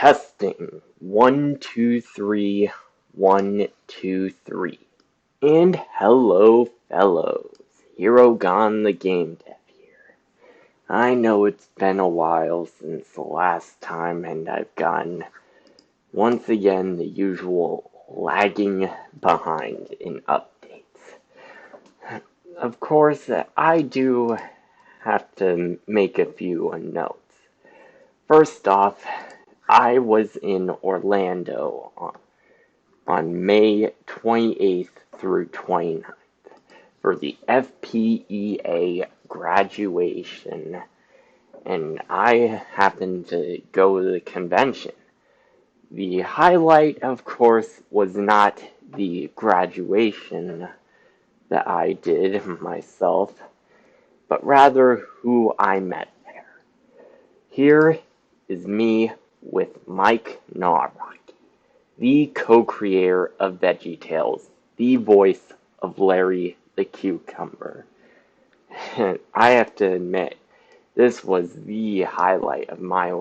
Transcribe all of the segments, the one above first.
Testing. 1, 2, 3. 1, 2, 3. And hello, fellows. Herogon the Game Dev here. I know it's been a while since the last time, and I've gotten, once again, the usual lagging behind in updates. Of course, I do have to make a few notes. First off, I was in Orlando on May 28th through 29th for the FPEA graduation, and I happened to go to the convention. The highlight, of course, was not the graduation that I did myself, but rather who I met there. Here is me with Mike Naraki, the co-creator of VeggieTales, the voice of Larry the Cucumber. And I have to admit, this was the highlight of my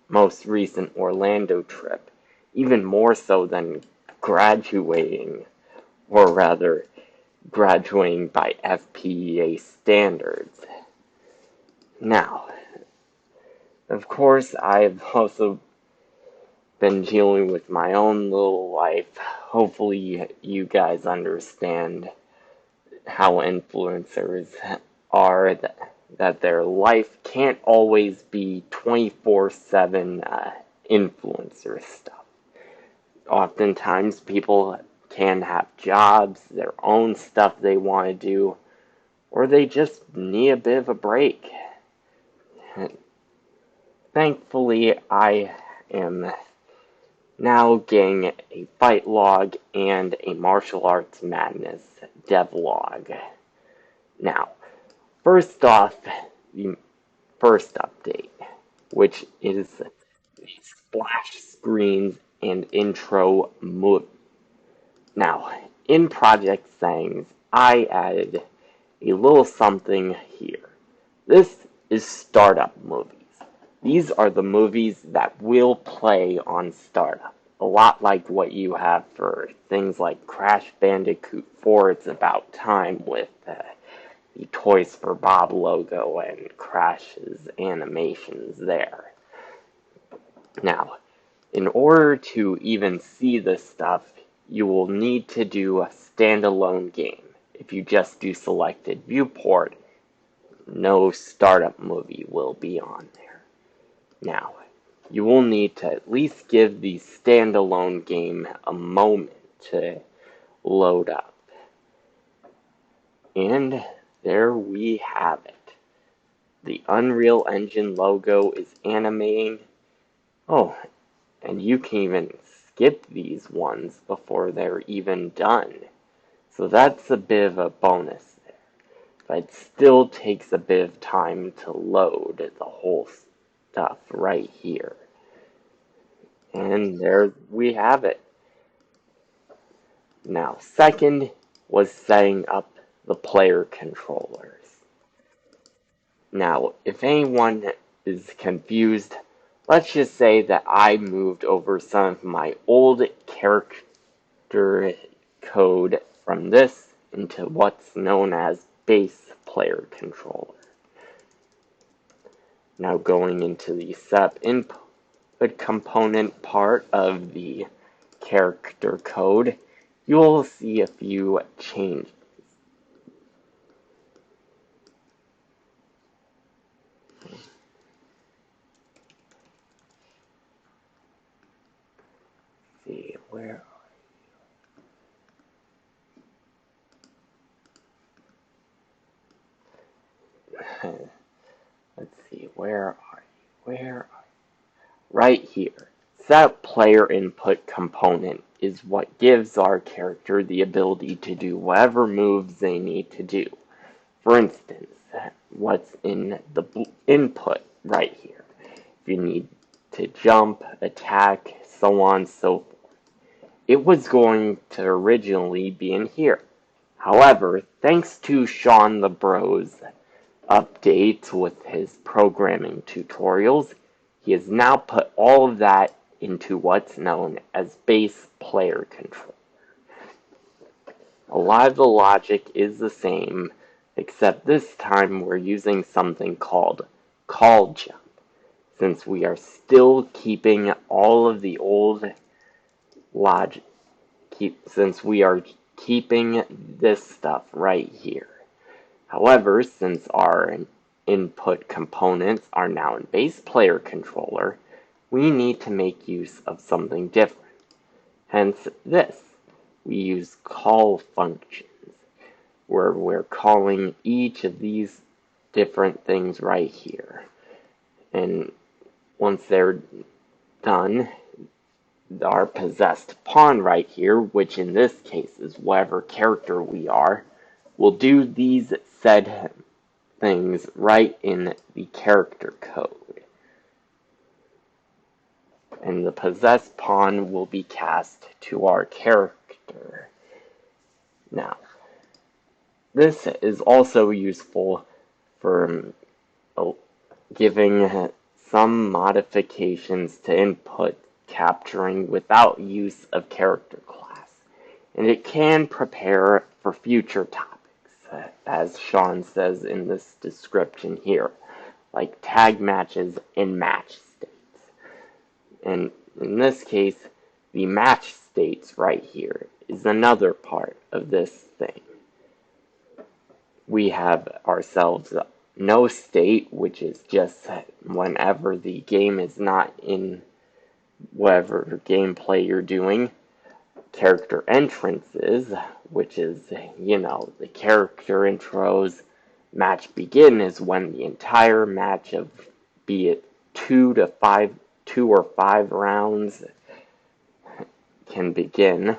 most recent Orlando trip, even more so than graduating, or rather, graduating by FPEA standards. Now, of course, I've also been dealing with my own little life. Hopefully you guys understand how influencers are, that their life can't always be 24/7 influencer stuff. Oftentimes people can have jobs, their own stuff they want to do, or they just need a bit of a break. Thankfully, I am now getting a fight log and a martial arts madness devlog. Now, first off, the first update, which is the splash screens and intro movie. Now, in project settings, I added a little something here. This is startup movies. These are the movies that will play on startup. A lot like what you have for things like Crash Bandicoot 4 It's About Time with the Toys for Bob logo and Crash's animations there. Now, in order to even see this stuff, you will need to do a standalone game. If you just do selected viewport, no startup movie will be on there. Now, you will need to at least give the standalone game a moment to load up. And there we have it. The Unreal Engine logo is animating. Oh, and you can even skip these ones before they're even done. So that's a bit of a bonus there. But it still takes a bit of time to load the whole stuff right here. And there we have it. Now, second was setting up the player controllers. Now, if anyone is confused, let's just say that I moved over some of my old character code from this into what's known as base player controller. Now going into the setup input component part of the character code, you'll see a few changes. Let's see, where are you? Let's see, where are you? Right here. Set player input component is what gives our character the ability to do whatever moves they need to do. For instance, what's in the input right here. If you need to jump, attack, so on, so forth. It was going to originally be in here. However, thanks to Shawnthebro's updates with his programming tutorials, he has now put all of that into what's known as base player control. A lot of the logic is the same, except this time we're using something called call jump, since we are still keeping all of the old logic, since we are keeping this stuff right here. However, since our input components are now in base player controller, we need to make use of something different. Hence this. We use call functions, where we're calling each of these different things right here. And once they're done, our possessed pawn right here, which in this case is whatever character we are, will do these said things right in the character code. And the possessed pawn will be cast to our character. Now, this is also useful for giving some modifications to input capturing without use of character class, and it can prepare for future topics, as Sean says in this description here, like tag matches and match states. And in this case, the match states right here is another part of this thing. We have ourselves no state, which is just whenever the game is not in whatever gameplay you're doing. Character entrances, which is, the character intros. Match begin is when the entire match of, be it 2 or 5 rounds, can begin.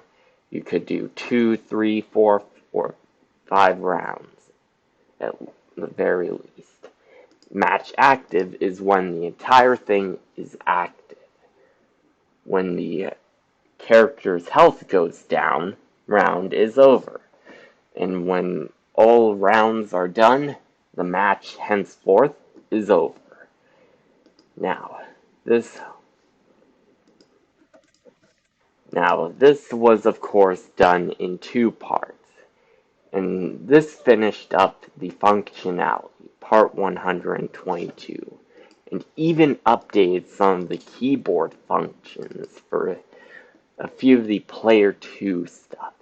You could do 2, 3, 4, or 5 rounds at the very least. Match active is when the entire thing is active. When the character's health goes down, round is over. And when all rounds are done, the match henceforth is over. Now, this was of course done in 2 parts. And this finished up the functionality, part 122, and even updated some of the keyboard functions for a few of the player 2 stuff.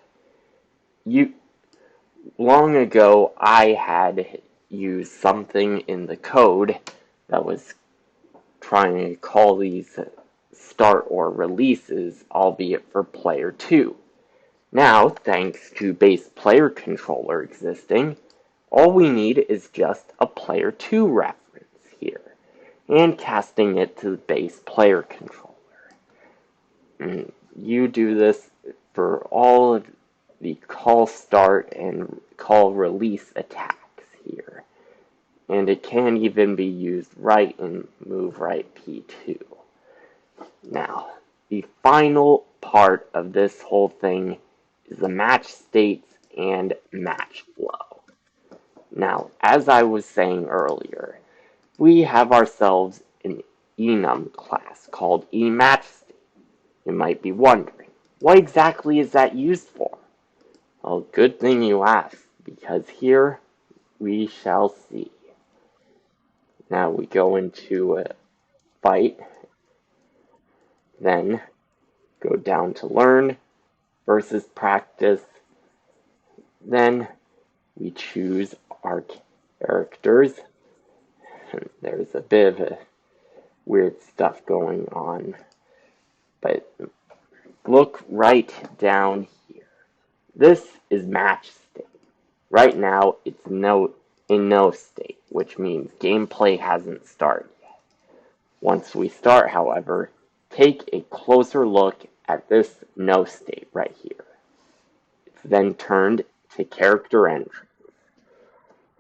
Long ago, I had used something in the code that was trying to call these start or releases, albeit for player 2. Now, thanks to base player controller existing, all we need is just a player 2 reference here, and casting it to the base player controller. And you do this for all of the call start and call release attacks here. And it can even be used right in move right P2. Now, the final part of this whole thing is the match states and match flow. Now, as I was saying earlier, we have ourselves an enum class called eMatchState. You might be wondering, what exactly is that used for? Well, good thing you asked, because here we shall see. Now we go into a fight, then go down to learn versus practice, then we choose our characters. There's a bit of weird stuff going on, but look right down here. This is match state. Right now, it's in no state, which means gameplay hasn't started yet. Once we start, however, take a closer look at this no state right here. It's then turned to character entry.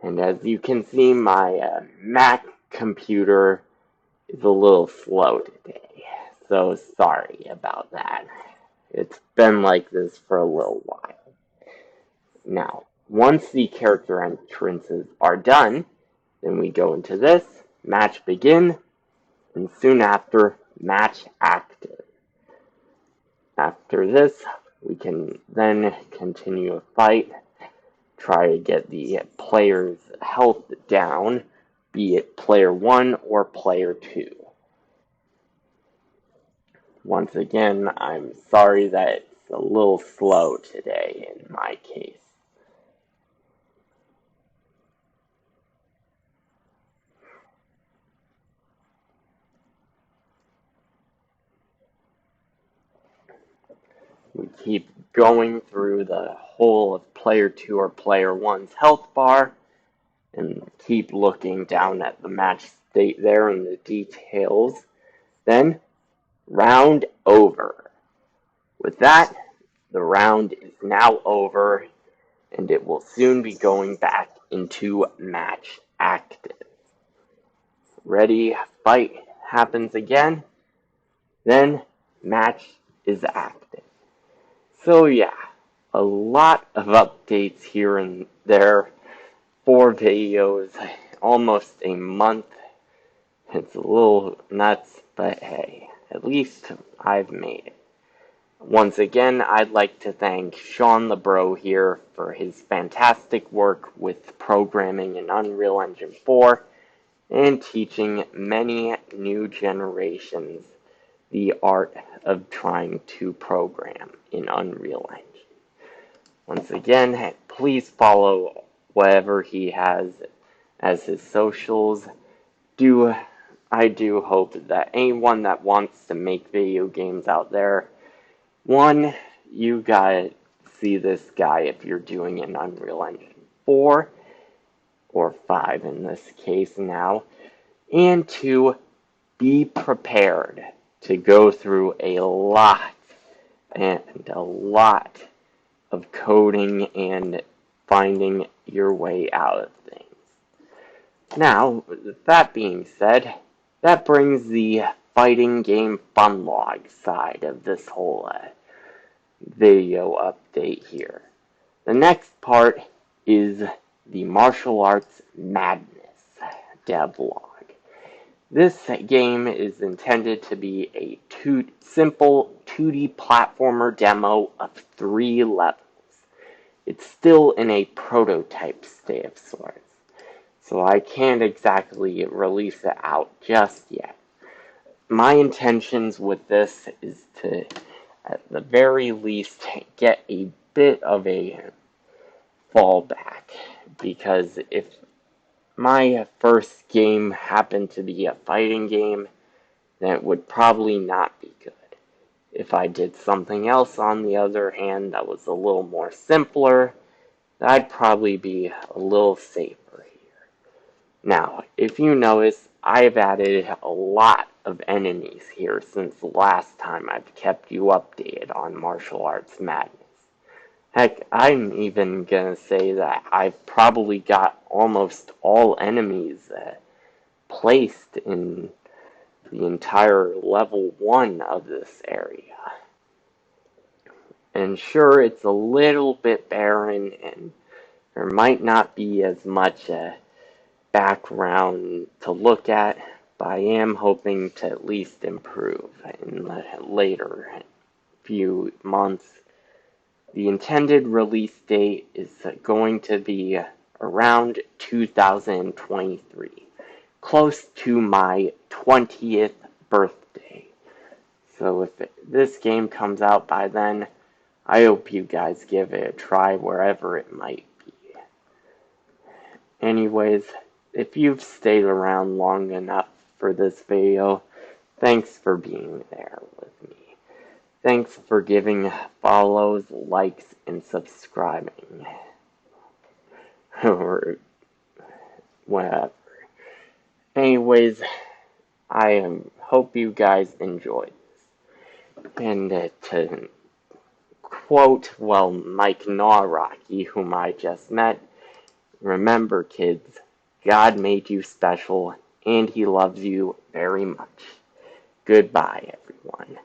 And as you can see, my Mac computer is a little slow today, so sorry about that. It's been like this for a little while. Now, once the character entrances are done, then we go into this, match begin, and soon after, match active. After this, we can then continue a fight, try to get the player's health down, be it player 1 or player 2. Once again, I'm sorry that it's a little slow today in my case. We keep going through the whole of player 2 or player 1's health bar, and keep looking down at the match state there and the details. Then, round over. With that, the round is now over, and it will soon be going back into match active. Ready, fight happens again, then match is active. So yeah, a lot of updates here and there, 4 videos, almost a month. It's a little nuts, but hey, at least I've made it. Once again, I'd like to thank Shawnthebro here for his fantastic work with programming in Unreal Engine 4 and teaching many new generations the art of trying to program in Unreal Engine. Once again, please follow whatever he has as his socials. I do hope that anyone that wants to make video games out there, one, you gotta see this guy if you're doing an Unreal Engine 4 or 5 in this case now, and two, be prepared to go through a lot of coding and finding your way out of things. Now, with that being said, that brings the fighting game Funlog side of this whole video update here. The next part is the Martial Arts Madness devlog. This game is intended to be a simple 2D platformer demo of 3 levels. It's still in a prototype state of sorts, so I can't exactly release it out just yet. My intentions with this is to, at the very least, get a bit of a fallback, because if my first game happened to be a fighting game, then it would probably not be good. If I did something else, on the other hand, that was a little more simpler, I'd probably be a little safer here. Now, if you notice, I've added a lot of enemies here since the last time I've kept you updated on Martial Arts Madness. Heck, I'm even gonna say that I've probably got almost all enemies placed in the entire level 1 of this area. And sure, it's a little bit barren, and there might not be as much background to look at, but I am hoping to at least improve in the later few months. The intended release date is going to be around 2023, close to my 20th birthday. So if this game comes out by then, I hope you guys give it a try wherever it might be. Anyways, if you've stayed around long enough for this video, thanks for being there with me. Thanks for giving follows, likes, and subscribing. Or whatever. Anyways, I hope you guys enjoyed this. And to quote, Mike Nawrocki, whom I just met, remember, kids, God made you special, and He loves you very much. Goodbye, everyone.